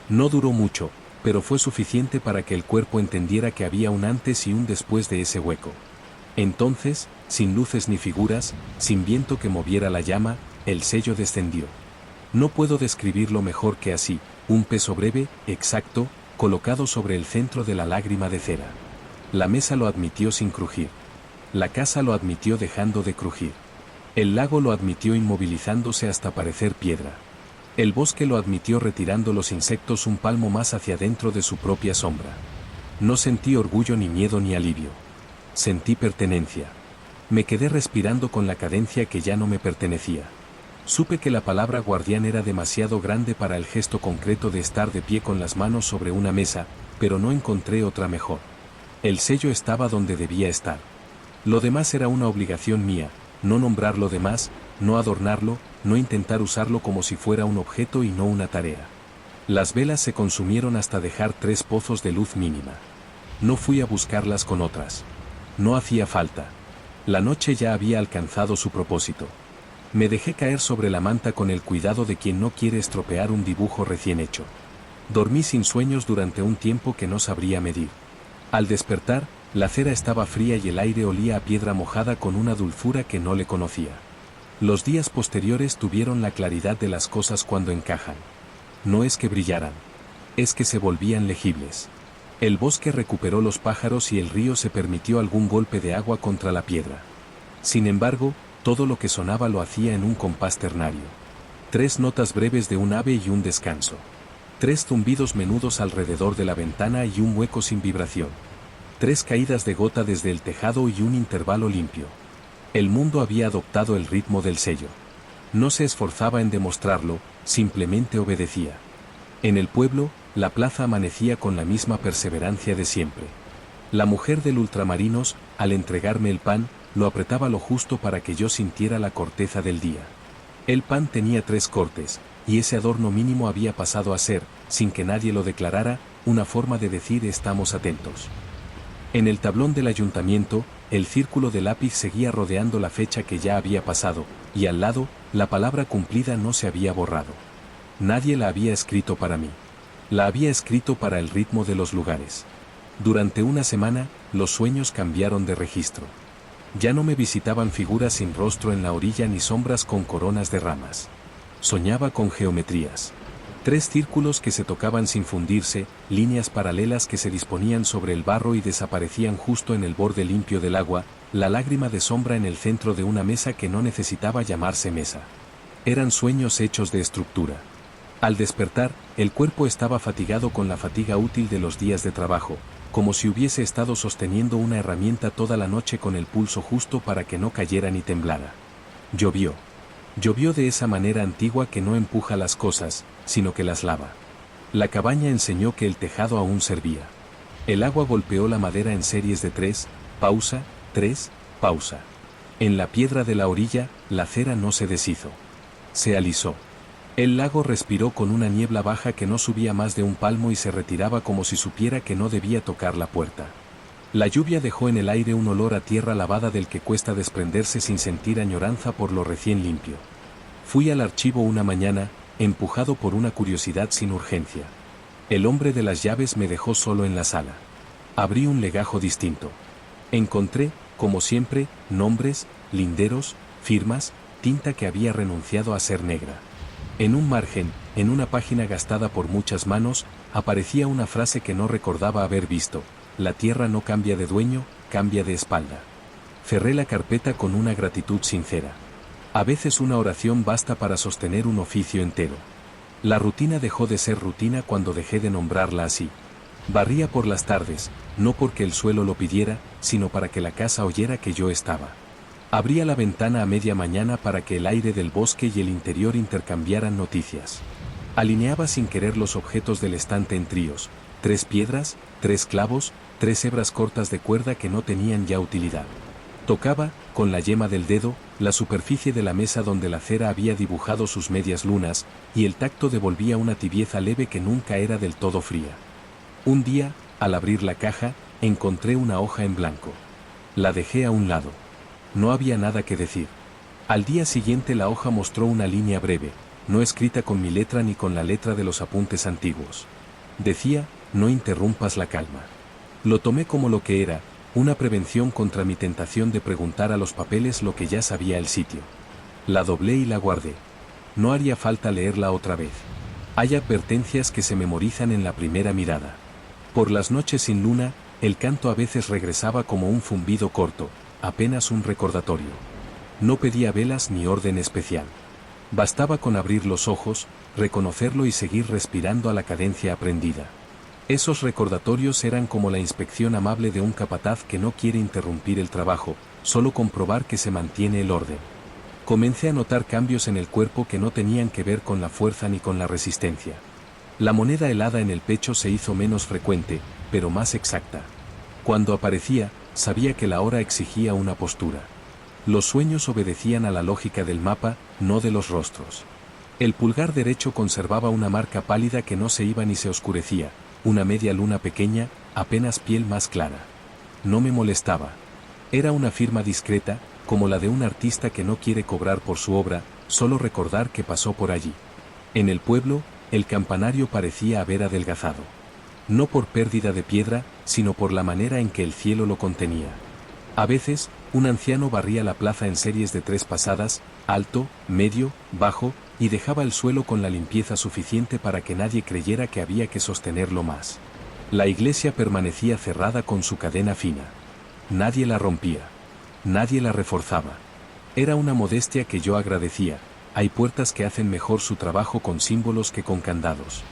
No duró mucho, pero fue suficiente para que el cuerpo entendiera que había un antes y un después de ese hueco. Entonces, sin luces ni figuras, sin viento que moviera la llama, el sello descendió. No puedo describirlo mejor que así, un peso breve, exacto, colocado sobre el centro de la lágrima de cera. La mesa lo admitió sin crujir. La casa lo admitió dejando de crujir. El lago lo admitió inmovilizándose hasta parecer piedra. El bosque lo admitió retirando los insectos un palmo más hacia dentro de su propia sombra. No sentí orgullo ni miedo ni alivio. Sentí pertenencia. Me quedé respirando con la cadencia que ya no me pertenecía. Supe que la palabra guardián era demasiado grande para el gesto concreto de estar de pie con las manos sobre una mesa, pero no encontré otra mejor. El sello estaba donde debía estar. Lo demás era una obligación mía, no nombrar lo demás, no adornarlo, no intentar usarlo como si fuera un objeto y no una tarea. Las velas se consumieron hasta dejar 3 pozos de luz mínima. No fui a buscarlas con otras. No hacía falta. La noche ya había alcanzado su propósito. Me dejé caer sobre la manta con el cuidado de quien no quiere estropear un dibujo recién hecho. Dormí sin sueños durante un tiempo que no sabría medir. Al despertar, la cera estaba fría y el aire olía a piedra mojada con una dulzura que no le conocía. Los días posteriores tuvieron la claridad de las cosas cuando encajan. No es que brillaran, es que se volvían legibles. El bosque recuperó los pájaros y el río se permitió algún golpe de agua contra la piedra. Sin embargo, todo lo que sonaba lo hacía en un compás ternario. 3 notas breves de un ave y un descanso. 3 zumbidos menudos alrededor de la ventana y un hueco sin vibración. 3 caídas de gota desde el tejado y un intervalo limpio. El mundo había adoptado el ritmo del sello. No se esforzaba en demostrarlo, simplemente obedecía. En el pueblo, la plaza amanecía con la misma perseverancia de siempre. La mujer del Ultramarinos, al entregarme el pan, lo apretaba lo justo para que yo sintiera la corteza del día. El pan tenía 3 cortes, y ese adorno mínimo había pasado a ser, sin que nadie lo declarara, una forma de decir estamos atentos. En el tablón del ayuntamiento, el círculo de lápiz seguía rodeando la fecha que ya había pasado, y al lado, la palabra cumplida no se había borrado. Nadie la había escrito para mí. La había escrito para el ritmo de los lugares. Durante una semana, los sueños cambiaron de registro. Ya no me visitaban figuras sin rostro en la orilla ni sombras con coronas de ramas. Soñaba con geometrías. 3 círculos que se tocaban sin fundirse, líneas paralelas que se disponían sobre el barro y desaparecían justo en el borde limpio del agua, la lágrima de sombra en el centro de una mesa que no necesitaba llamarse mesa. Eran sueños hechos de estructura. Al despertar, el cuerpo estaba fatigado con la fatiga útil de los días de trabajo, como si hubiese estado sosteniendo una herramienta toda la noche con el pulso justo para que no cayera ni temblara. Llovió. Llovió de esa manera antigua que no empuja las cosas, sino que las lava. La cabaña enseñó que el tejado aún servía. El agua golpeó la madera en series de 3, pausa, 3, pausa. En la piedra de la orilla, la cera no se deshizo. Se alisó. El lago respiró con una niebla baja que no subía más de un palmo y se retiraba como si supiera que no debía tocar la puerta. La lluvia dejó en el aire un olor a tierra lavada del que cuesta desprenderse sin sentir añoranza por lo recién limpio. Fui al archivo una mañana, empujado por una curiosidad sin urgencia. El hombre de las llaves me dejó solo en la sala. Abrí un legajo distinto. Encontré, como siempre, nombres, linderos, firmas, tinta que había renunciado a ser negra. En un margen, en una página gastada por muchas manos, aparecía una frase que no recordaba haber visto: la tierra no cambia de dueño, cambia de espalda. Cerré la carpeta con una gratitud sincera. A veces una oración basta para sostener un oficio entero. La rutina dejó de ser rutina cuando dejé de nombrarla así. Barría por las tardes, no porque el suelo lo pidiera, sino para que la casa oyera que yo estaba. Abría la ventana a media mañana para que el aire del bosque y el interior intercambiaran noticias. Alineaba sin querer los objetos del estante en tríos: 3 piedras, 3 clavos, 3 hebras cortas de cuerda que no tenían ya utilidad. Tocaba, con la yema del dedo, la superficie de la mesa donde la cera había dibujado sus medias lunas, y el tacto devolvía una tibieza leve que nunca era del todo fría. Un día, al abrir la caja, encontré una hoja en blanco. La dejé a un lado. No había nada que decir. Al día siguiente la hoja mostró una línea breve, no escrita con mi letra ni con la letra de los apuntes antiguos. Decía: no interrumpas la calma. Lo tomé como lo que era, una prevención contra mi tentación de preguntar a los papeles lo que ya sabía el sitio. La doblé y la guardé. No haría falta leerla otra vez. Hay advertencias que se memorizan en la primera mirada. Por las noches sin luna, el canto a veces regresaba como un zumbido corto, apenas un recordatorio. No pedía velas ni orden especial. Bastaba con abrir los ojos, reconocerlo y seguir respirando a la cadencia aprendida. Esos recordatorios eran como la inspección amable de un capataz que no quiere interrumpir el trabajo, solo comprobar que se mantiene el orden. Comencé a notar cambios en el cuerpo que no tenían que ver con la fuerza ni con la resistencia. La moneda helada en el pecho se hizo menos frecuente, pero más exacta. Cuando aparecía, sabía que la hora exigía una postura. Los sueños obedecían a la lógica del mapa, no de los rostros. El pulgar derecho conservaba una marca pálida que no se iba ni se oscurecía, una media luna pequeña, apenas piel más clara. No me molestaba. Era una firma discreta, como la de un artista que no quiere cobrar por su obra, solo recordar que pasó por allí. En el pueblo, el campanario parecía haber adelgazado. No por pérdida de piedra, sino por la manera en que el cielo lo contenía. A veces, un anciano barría la plaza en series de 3 pasadas, alto, medio, bajo, y dejaba el suelo con la limpieza suficiente para que nadie creyera que había que sostenerlo más. La iglesia permanecía cerrada con su cadena fina. Nadie la rompía. Nadie la reforzaba. Era una modestia que yo agradecía. Hay puertas que hacen mejor su trabajo con símbolos que con candados.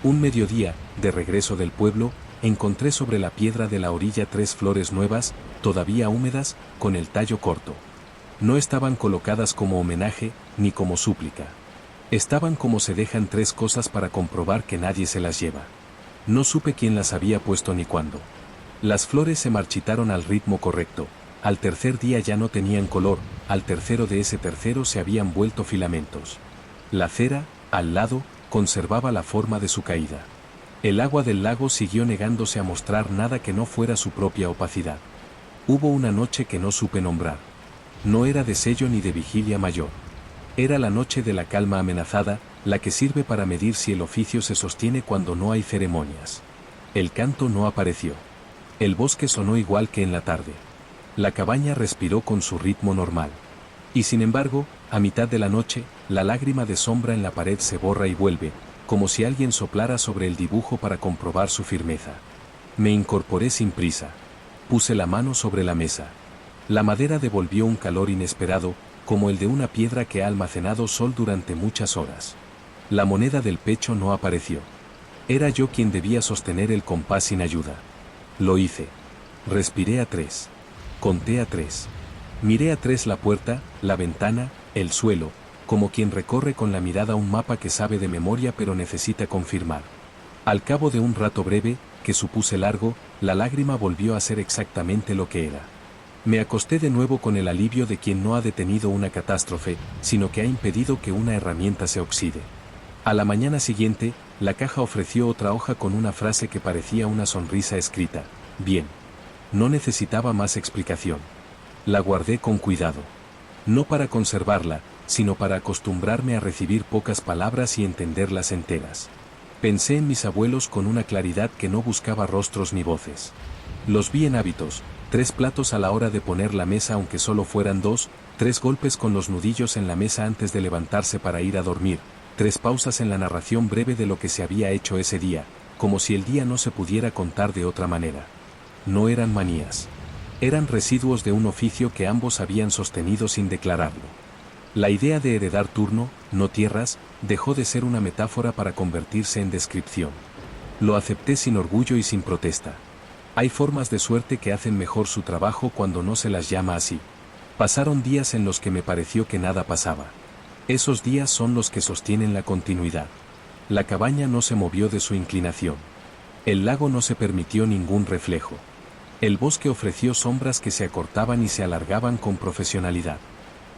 Un mediodía, de regreso del pueblo, encontré sobre la piedra de la orilla 3 flores nuevas, todavía húmedas, con el tallo corto. No estaban colocadas como homenaje, ni como súplica. Estaban como se dejan 3 cosas para comprobar que nadie se las lleva. No supe quién las había puesto ni cuándo. Las flores se marchitaron al ritmo correcto. Al tercer día ya no tenían color, al tercero de ese tercero se habían vuelto filamentos. La cera, al lado, conservaba la forma de su caída. El agua del lago siguió negándose a mostrar nada que no fuera su propia opacidad. Hubo una noche que no supe nombrar. No era de sello ni de vigilia mayor. Era la noche de la calma amenazada, la que sirve para medir si el oficio se sostiene cuando no hay ceremonias. El canto no apareció. El bosque sonó igual que en la tarde. La cabaña respiró con su ritmo normal. Y sin embargo, a mitad de la noche, la lágrima de sombra en la pared se borra y vuelve, como si alguien soplara sobre el dibujo para comprobar su firmeza. Me incorporé sin prisa. Puse la mano sobre la mesa. La madera devolvió un calor inesperado, como el de una piedra que ha almacenado sol durante muchas horas. La moneda del pecho no apareció. Era yo quien debía sostener el compás sin ayuda. Lo hice. Respiré a 3. Conté a 3. Miré a 3 la puerta, la ventana, el suelo, como quien recorre con la mirada un mapa que sabe de memoria pero necesita confirmar. Al cabo de un rato breve, que supuse largo, la lágrima volvió a ser exactamente lo que era. Me acosté de nuevo con el alivio de quien no ha detenido una catástrofe, sino que ha impedido que una herramienta se oxide. A la mañana siguiente, la caja ofreció otra hoja con una frase que parecía una sonrisa escrita. Bien. No necesitaba más explicación. La guardé con cuidado. No para conservarla, sino para acostumbrarme a recibir pocas palabras y entenderlas enteras. Pensé en mis abuelos con una claridad que no buscaba rostros ni voces. Los vi en hábitos, 3 platos a la hora de poner la mesa aunque solo fueran 2, 3 golpes con los nudillos en la mesa antes de levantarse para ir a dormir, 3 pausas en la narración breve de lo que se había hecho ese día, como si el día no se pudiera contar de otra manera. No eran manías. Eran residuos de un oficio que ambos habían sostenido sin declararlo. La idea de heredar turno, no tierras, dejó de ser una metáfora para convertirse en descripción. Lo acepté sin orgullo y sin protesta. Hay formas de suerte que hacen mejor su trabajo cuando no se las llama así. Pasaron días en los que me pareció que nada pasaba. Esos días son los que sostienen la continuidad. La cabaña no se movió de su inclinación. El lago no se permitió ningún reflejo. El bosque ofreció sombras que se acortaban y se alargaban con profesionalidad.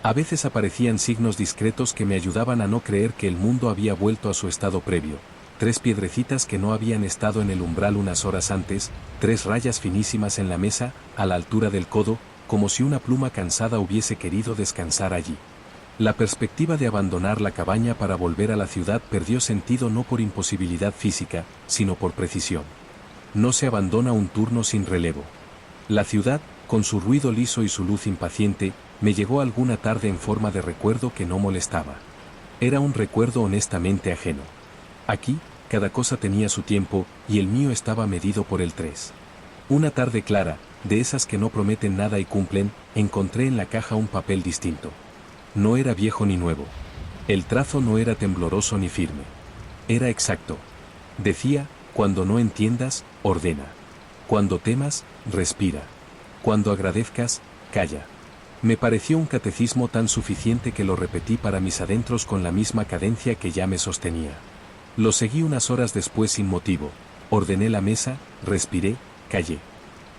A veces aparecían signos discretos que me ayudaban a no creer que el mundo había vuelto a su estado previo. 3 piedrecitas que no habían estado en el umbral unas horas antes, 3 rayas finísimas en la mesa, a la altura del codo, como si una pluma cansada hubiese querido descansar allí. La perspectiva de abandonar la cabaña para volver a la ciudad perdió sentido no por imposibilidad física, sino por precisión. No se abandona un turno sin relevo. La ciudad, con su ruido liso y su luz impaciente, me llegó alguna tarde en forma de recuerdo que no molestaba. Era un recuerdo honestamente ajeno. Aquí, cada cosa tenía su tiempo, y el mío estaba medido por el 3. Una tarde clara, de esas que no prometen nada y cumplen, encontré en la caja un papel distinto. No era viejo ni nuevo. El trazo no era tembloroso ni firme. Era exacto. Decía, cuando no entiendas, ordena. Cuando temas, respira. Cuando agradezcas, calla. Me pareció un catecismo tan suficiente que lo repetí para mis adentros con la misma cadencia que ya me sostenía. Lo seguí unas horas después sin motivo. Ordené la mesa, respiré, callé.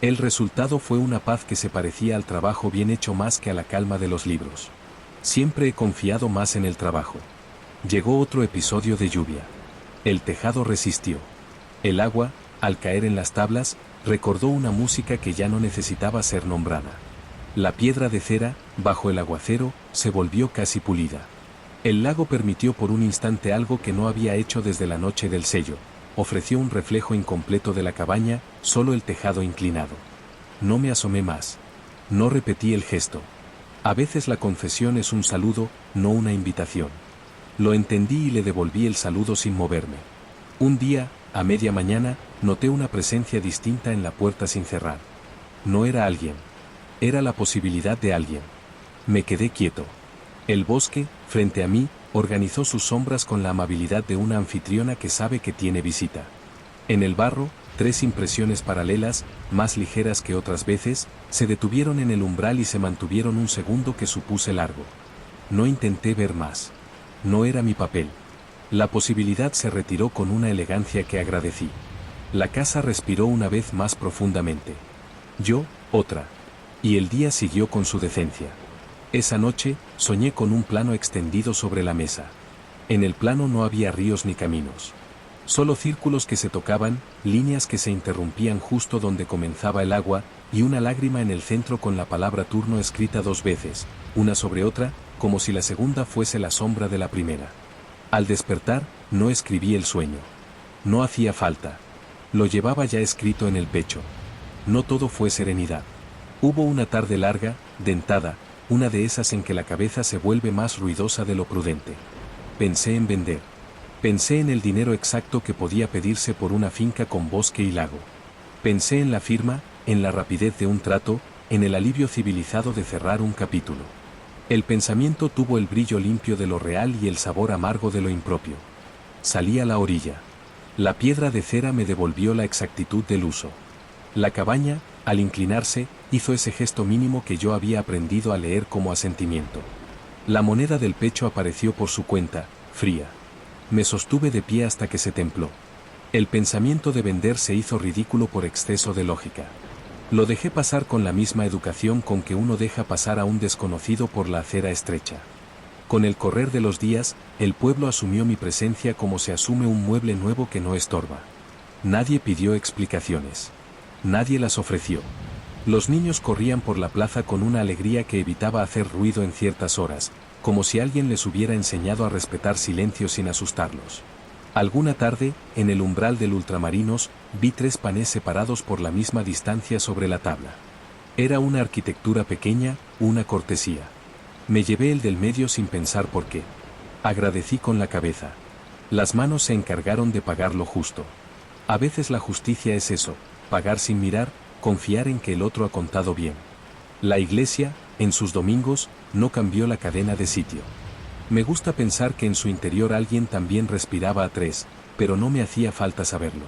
El resultado fue una paz que se parecía al trabajo bien hecho más que a la calma de los libros. Siempre he confiado más en el trabajo. Llegó otro episodio de lluvia. El tejado resistió. El agua, al caer en las tablas, recordó una música que ya no necesitaba ser nombrada. La piedra de cera, bajo el aguacero, se volvió casi pulida. El lago permitió por un instante algo que no había hecho desde la noche del sello. Ofreció un reflejo incompleto de la cabaña, solo el tejado inclinado. No me asomé más. No repetí el gesto. A veces la confesión es un saludo, no una invitación. Lo entendí y le devolví el saludo sin moverme. Un día, a media mañana, noté una presencia distinta en la puerta sin cerrar. No era alguien. Era la posibilidad de alguien. Me quedé quieto. El bosque, frente a mí, organizó sus sombras con la amabilidad de una anfitriona que sabe que tiene visita. En el barro, 3 impresiones paralelas, más ligeras que otras veces, se detuvieron en el umbral y se mantuvieron un segundo que supuse largo. No intenté ver más. No era mi papel. La posibilidad se retiró con una elegancia que agradecí. La casa respiró una vez más profundamente. Yo, otra. Y el día siguió con su decencia. Esa noche, soñé con un plano extendido sobre la mesa. En el plano no había ríos ni caminos. Solo círculos que se tocaban, líneas que se interrumpían justo donde comenzaba el agua, y una lágrima en el centro con la palabra turno escrita 2 veces, una sobre otra, como si la segunda fuese la sombra de la primera. Al despertar, no escribí el sueño. No hacía falta. Lo llevaba ya escrito en el pecho. No todo fue serenidad. Hubo una tarde larga, dentada, una de esas en que la cabeza se vuelve más ruidosa de lo prudente. Pensé en vender. Pensé en el dinero exacto que podía pedirse por una finca con bosque y lago. Pensé en la firma, en la rapidez de un trato, en el alivio civilizado de cerrar un capítulo. El pensamiento tuvo el brillo limpio de lo real y el sabor amargo de lo impropio. Salí a la orilla. La piedra de cera me devolvió la exactitud del uso. La cabaña, al inclinarse, hizo ese gesto mínimo que yo había aprendido a leer como asentimiento. La moneda del pecho apareció por su cuenta, fría. Me sostuve de pie hasta que se templó. El pensamiento de vender se hizo ridículo por exceso de lógica. Lo dejé pasar con la misma educación con que uno deja pasar a un desconocido por la acera estrecha. Con el correr de los días, el pueblo asumió mi presencia como se asume un mueble nuevo que no estorba. Nadie pidió explicaciones. Nadie las ofreció. Los niños corrían por la plaza con una alegría que evitaba hacer ruido en ciertas horas, como si alguien les hubiera enseñado a respetar silencio sin asustarlos. Alguna tarde, en el umbral del Ultramarinos, vi 3 panés separados por la misma distancia sobre la tabla. Era una arquitectura pequeña, una cortesía. Me llevé el del medio sin pensar por qué. Agradecí con la cabeza. Las manos se encargaron de pagar lo justo. A veces la justicia es eso, pagar sin mirar, confiar en que el otro ha contado bien. La iglesia, en sus domingos, no cambió la cadena de sitio. Me gusta pensar que en su interior alguien también respiraba a 3, pero no me hacía falta saberlo.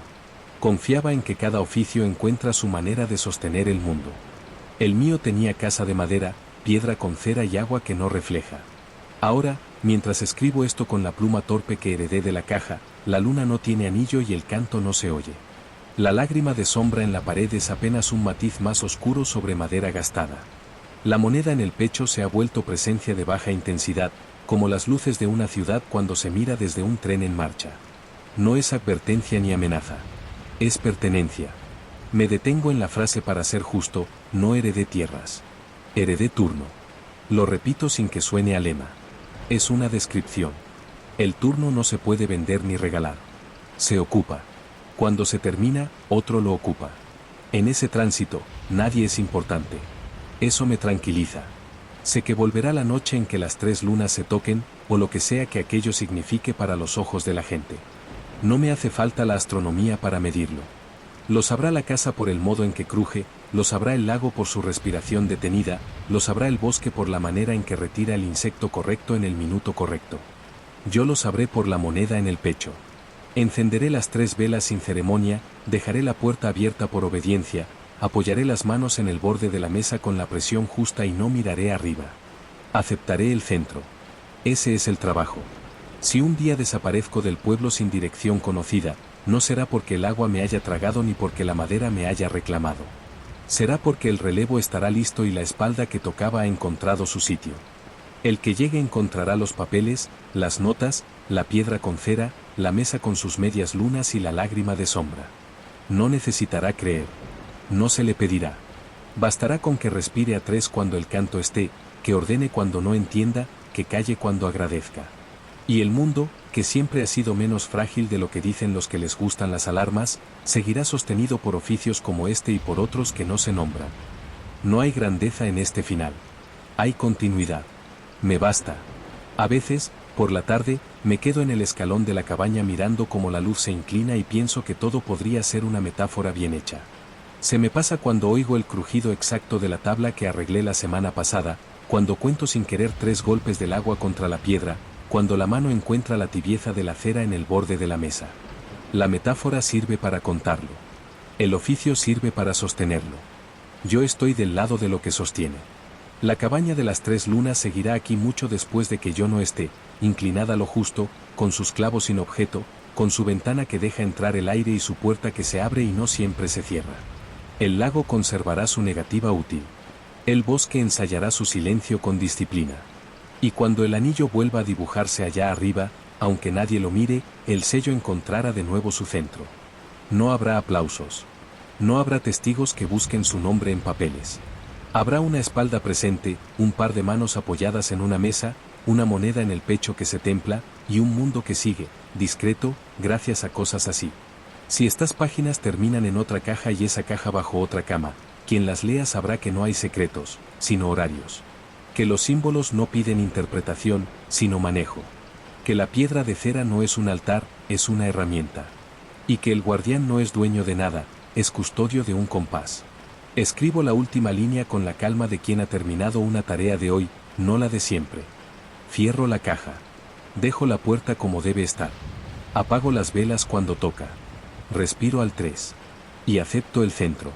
Confiaba en que cada oficio encuentra su manera de sostener el mundo. El mío tenía casa de madera, piedra con cera y agua que no refleja. Ahora, mientras escribo esto con la pluma torpe que heredé de la caja, la luna no tiene anillo y el canto no se oye. La lágrima de sombra en la pared es apenas un matiz más oscuro sobre madera gastada. La moneda en el pecho se ha vuelto presencia de baja intensidad, como las luces de una ciudad cuando se mira desde un tren en marcha. No es advertencia ni amenaza. Es pertenencia. Me detengo en la frase para ser justo, no heredé tierras. Heredé turno. Lo repito sin que suene a lema. Es una descripción. El turno no se puede vender ni regalar. Se ocupa. Cuando se termina, otro lo ocupa. En ese tránsito, nadie es importante. Eso me tranquiliza. Sé que volverá la noche en que las 3 lunas se toquen, o lo que sea que aquello signifique para los ojos de la gente. No me hace falta la astronomía para medirlo. Lo sabrá la casa por el modo en que cruje, lo sabrá el lago por su respiración detenida, lo sabrá el bosque por la manera en que retira el insecto correcto en el minuto correcto. Yo lo sabré por la moneda en el pecho. Encenderé las 3 velas sin ceremonia, dejaré la puerta abierta por obediencia, apoyaré las manos en el borde de la mesa con la presión justa y no miraré arriba. Aceptaré el centro. Ese es el trabajo. Si un día desaparezco del pueblo sin dirección conocida, no será porque el agua me haya tragado ni porque la madera me haya reclamado. Será porque el relevo estará listo y la espalda que tocaba ha encontrado su sitio. El que llegue encontrará los papeles, las notas, la piedra con cera, la mesa con sus medias lunas y la lágrima de sombra. No necesitará creer. No se le pedirá. Bastará con que respire a 3 cuando el canto esté, que ordene cuando no entienda, que calle cuando agradezca. Y el mundo, que siempre ha sido menos frágil de lo que dicen los que les gustan las alarmas, seguirá sostenido por oficios como este y por otros que no se nombran. No hay grandeza en este final. Hay continuidad. Me basta. A veces, por la tarde, me quedo en el escalón de la cabaña mirando cómo la luz se inclina y pienso que todo podría ser una metáfora bien hecha. Se me pasa cuando oigo el crujido exacto de la tabla que arreglé la semana pasada, cuando cuento sin querer 3 golpes del agua contra la piedra, cuando la mano encuentra la tibieza de la cera en el borde de la mesa. La metáfora sirve para contarlo. El oficio sirve para sostenerlo. Yo estoy del lado de lo que sostiene. La cabaña de las 3 lunas seguirá aquí mucho después de que yo no esté, inclinada a lo justo, con sus clavos sin objeto, con su ventana que deja entrar el aire y su puerta que se abre y no siempre se cierra. El lago conservará su negativa útil. El bosque ensayará su silencio con disciplina. Y cuando el anillo vuelva a dibujarse allá arriba, aunque nadie lo mire, el sello encontrará de nuevo su centro. No habrá aplausos. No habrá testigos que busquen su nombre en papeles. Habrá una espalda presente, un par de manos apoyadas en una mesa, una moneda en el pecho que se templa, y un mundo que sigue, discreto, gracias a cosas así. Si estas páginas terminan en otra caja y esa caja bajo otra cama, quien las lea sabrá que no hay secretos, sino horarios. Que los símbolos no piden interpretación, sino manejo. Que la piedra de cera no es un altar, es una herramienta. Y que el guardián no es dueño de nada, es custodio de un compás. Escribo la última línea con la calma de quien ha terminado una tarea de hoy, no la de siempre. Cierro la caja. Dejo la puerta como debe estar. Apago las velas cuando toca. Respiro al 3. Y acepto el centro.